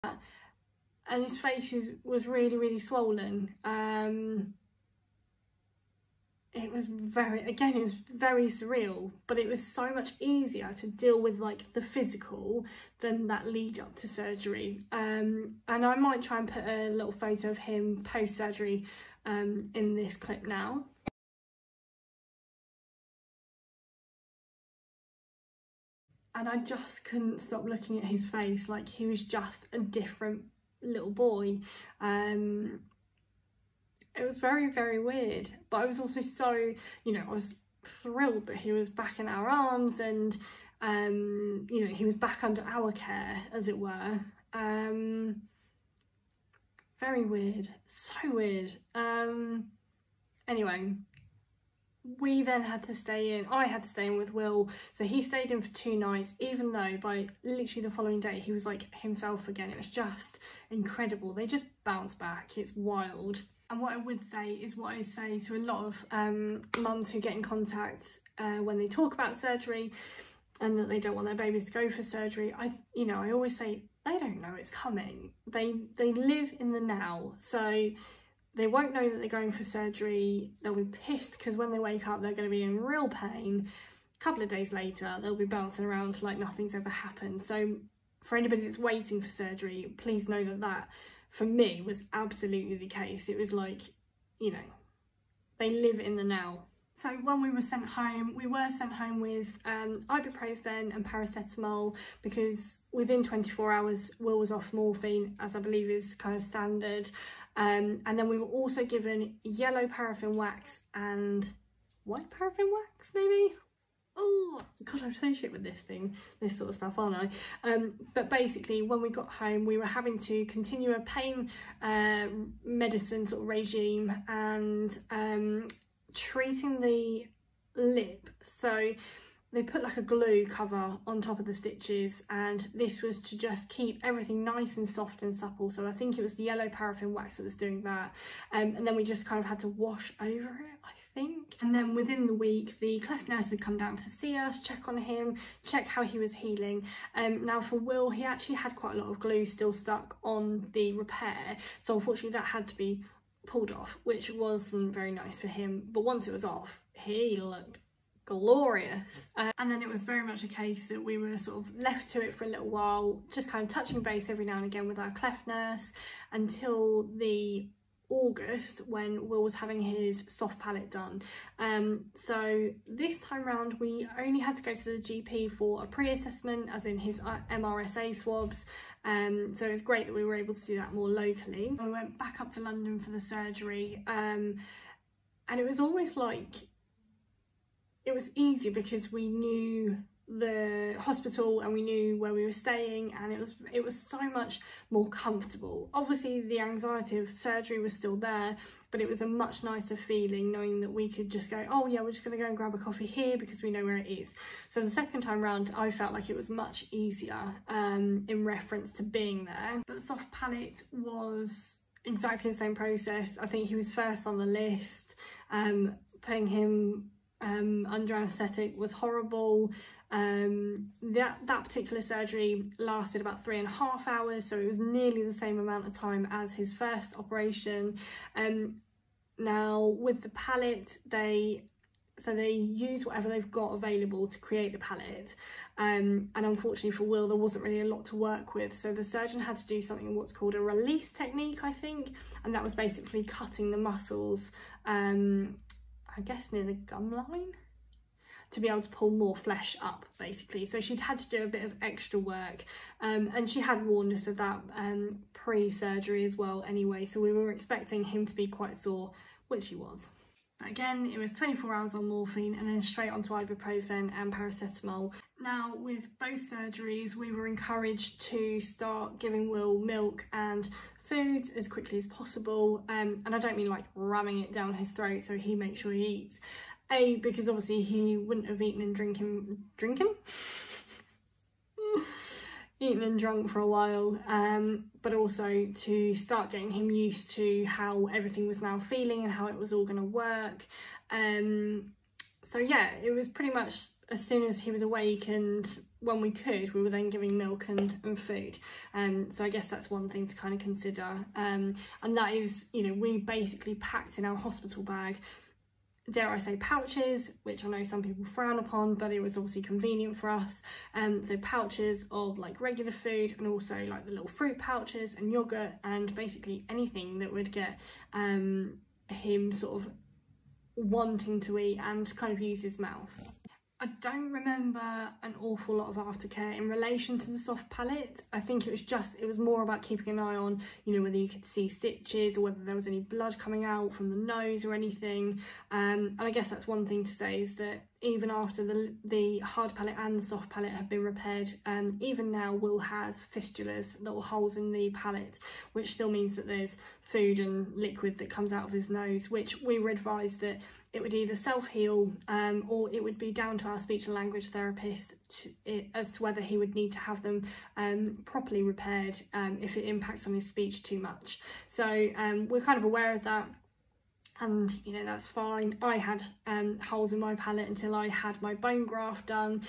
and his face was really, really swollen. It was very surreal, but it was so much easier to deal with like the physical than that lead up to surgery. And I might try and put a little photo of him post surgery in this clip now. And I just couldn't stop looking at his face, like he was just a different little boy. It was very, very weird, but I was also so, you know, I was thrilled that he was back in our arms and, you know, he was back under our care, as it were. Very weird, so weird. Anyway, we then had to stay in, I had to stay in with Will, so he stayed in for 2 nights, even though by literally the following day he was like himself again. It was just incredible. They just bounce back, it's wild. And what I would say is what I say to a lot of mums who get in contact when they talk about surgery and that they don't want their baby to go for surgery. I always say they don't know it's coming. They live in the now, so they won't know that they're going for surgery. They'll be pissed because when they wake up they're going to be in real pain. A couple of days later they'll be bouncing around like nothing's ever happened. So for anybody that's waiting for surgery, please know that that for me was absolutely the case. It was like, you know, they live in the now. So when we were sent home with ibuprofen and paracetamol, because within 24 hours Will was off morphine, as I believe is kind of standard. And then we were also given yellow paraffin wax and white paraffin wax, maybe? Oh god, I'm so shit with this sort of stuff, aren't I? But basically when we got home we were having to continue a pain medicine sort of regime and treating the lip. So they put like a glue cover on top of the stitches, and this was to just keep everything nice and soft and supple. So I think it was the yellow paraffin wax that was doing that, and then we just kind of had to wash over it, I think. And then within the week the cleft nurse had come down to see us, check on him, check how he was healing. Now for Will, he actually had quite a lot of glue still stuck on the repair, so unfortunately that had to be pulled off, which wasn't very nice for him. But once it was off, he looked glorious. And then it was very much a case that we were sort of left to it for a little while, just kind of touching base every now and again with our cleft nurse, until the August when Will was having his soft palate done. So this time round we only had to go to the GP for a pre-assessment, as in his MRSA swabs. So it was great that we were able to do that more locally. We went back up to London for the surgery, and it was almost like it was easy because we knew the hospital and we knew where we were staying, and it was so much more comfortable. Obviously the anxiety of surgery was still there, but it was a much nicer feeling knowing that we could just go, oh yeah, we're just going to go and grab a coffee here because we know where it is. So the second time round I felt like it was much easier in reference to being there. But the soft palate was exactly the same process. I think he was first on the list. Putting him under anaesthetic was horrible. That particular surgery lasted about 3.5 hours, so it was nearly the same amount of time as his first operation. Now with the palate, they use whatever they've got available to create the palate, and unfortunately for Will there wasn't really a lot to work with, so the surgeon had to do something what's called a release technique, I think, and that was basically cutting the muscles, I guess near the gum line, to be able to pull more flesh up basically. So she'd had to do a bit of extra work, and she had warned us of that pre-surgery as well anyway, so we were expecting him to be quite sore, which he was. Again, it was 24 hours on morphine and then straight onto ibuprofen and paracetamol. Now with both surgeries we were encouraged to start giving Will milk and foods as quickly as possible, and I don't mean like ramming it down his throat so he makes sure he eats. A, because obviously he wouldn't have eaten and eaten and drunk for a while, but also to start getting him used to how everything was now feeling and how it was all going to work. So yeah, it was pretty much as soon as he was awake and when we could, we were then giving milk and food. So I guess that's one thing to kind of consider. And that is, you know, we basically packed in our hospital bag, dare I say, pouches, which I know some people frown upon, but it was obviously convenient for us. So pouches of like regular food, and also like the little fruit pouches and yogurt, and basically anything that would get him sort of wanting to eat and kind of use his mouth. I don't remember an awful lot of aftercare in relation to the soft palate. I think it was more about keeping an eye on, you know, whether you could see stitches or whether there was any blood coming out from the nose or anything. And I guess that's one thing to say, is that even after the hard palate and the soft palate have been repaired, even now Will has fistulas, little holes in the palate, which still means that there's food and liquid that comes out of his nose, which we were advised that it would either self-heal or it would be down to our speech and language therapist as to whether he would need to have them properly repaired if it impacts on his speech too much. So we're kind of aware of that. And, you know, that's fine. I had holes in my palate until I had my bone graft done.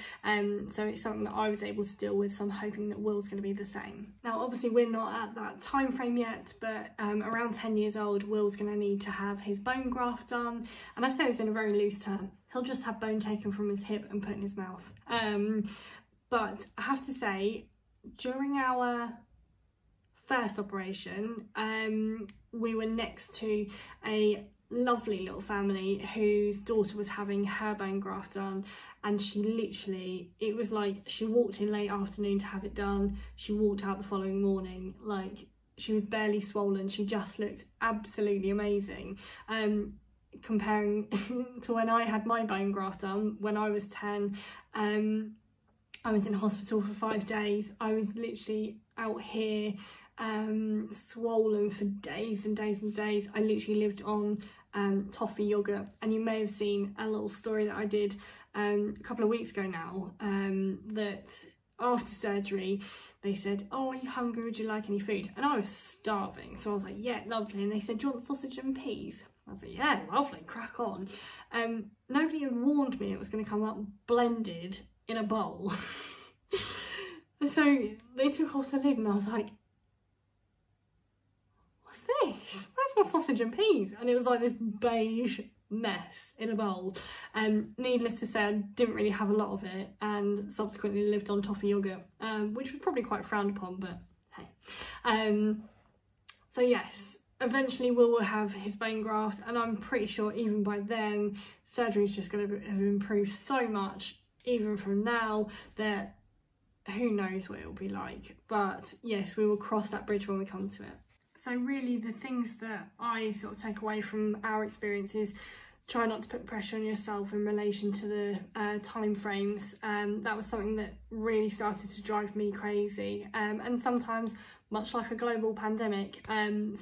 So it's something that I was able to deal with. So I'm hoping that Will's going to be the same. Now, obviously, we're not at that time frame yet, but around 10 years old, Will's going to need to have his bone graft done. And I say this in a very loose term. He'll just have bone taken from his hip and put in his mouth. But I have to say, during our first operation, we were next to a lovely little family whose daughter was having her bone graft done, and she literally, it was like she walked in late afternoon to have it done, she walked out the following morning, like she was barely swollen, she just looked absolutely amazing. Comparing to when I had my bone graft done when I was 10, I was in hospital for 5 days. I was literally out here swollen for days and days and days. I literally lived on toffee yogurt, and you may have seen a little story that I did a couple of weeks ago now, that after surgery they said, "Oh, are you hungry? Would you like any food?" And I was starving, so I was like, "Yeah, lovely." And they said, "Do you want sausage and peas?" I was like, "Yeah, lovely, crack on." Nobody had warned me it was going to come up blended in a bowl. So they took off the lid and I was like, "What's this? Where's my sausage and peas?" And it was like this beige mess in a bowl. Needless to say, I didn't really have a lot of it, and subsequently lived on toffee yogurt, which was probably quite frowned upon, but hey. So yes, eventually Will have his bone graft, and I'm pretty sure even by then surgery is just going to have improved so much, even from now, that who knows what it'll be like. But yes, we will cross that bridge when we come to it. So really the things that I sort of take away from our experience is try not to put pressure on yourself in relation to the time frames. That was something that really started to drive me crazy. And sometimes, much like a global pandemic,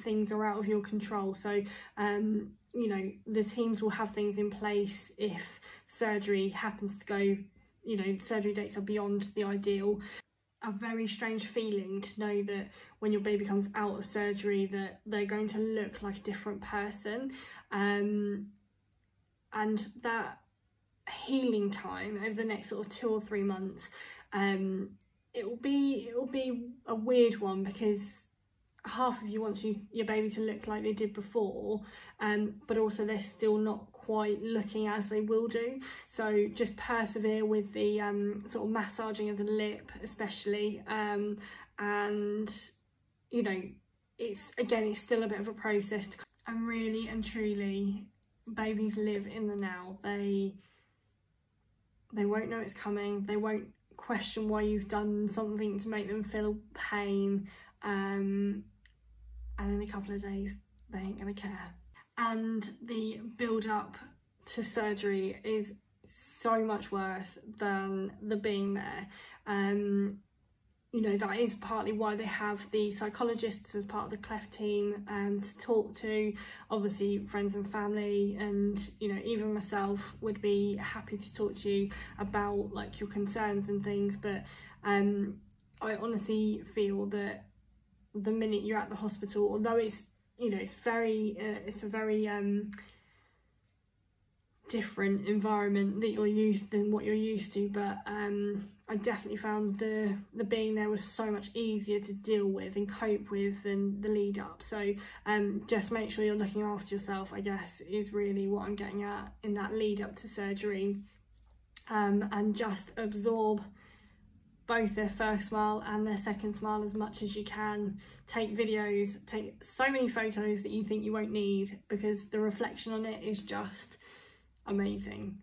things are out of your control. So, you know, the teams will have things in place if surgery happens to go, you know, surgery dates are beyond the ideal. A very strange feeling to know that when your baby comes out of surgery that they're going to look like a different person, and that healing time over the next sort of 2 or 3 months, it will be a weird one, because half of you want your baby to look like they did before, but also they're still not quite looking as they will do. So just persevere with the sort of massaging of the lip especially, and you know, it's still a bit of a process and really and truly, babies live in the now. They won't know it's coming, they won't question why you've done something to make them feel pain, and in a couple of days they ain't gonna care. And the build up to surgery is so much worse than the being there. You know, that is partly why they have the psychologists as part of the Cleft team to talk to. Obviously friends and family, and you know, even myself would be happy to talk to you about like your concerns and things, but I honestly feel that the minute you're at the hospital, although it's, you know, it's a very different environment that you're used than what you're used to, but I definitely found the being there was so much easier to deal with and cope with than the lead up. So just make sure you're looking after yourself, I guess, is really what I'm getting at in that lead up to surgery, and just absorb both their first smile and their second smile as much as you can. Take videos, take so many photos that you think you won't need, because the reflection on it is just amazing.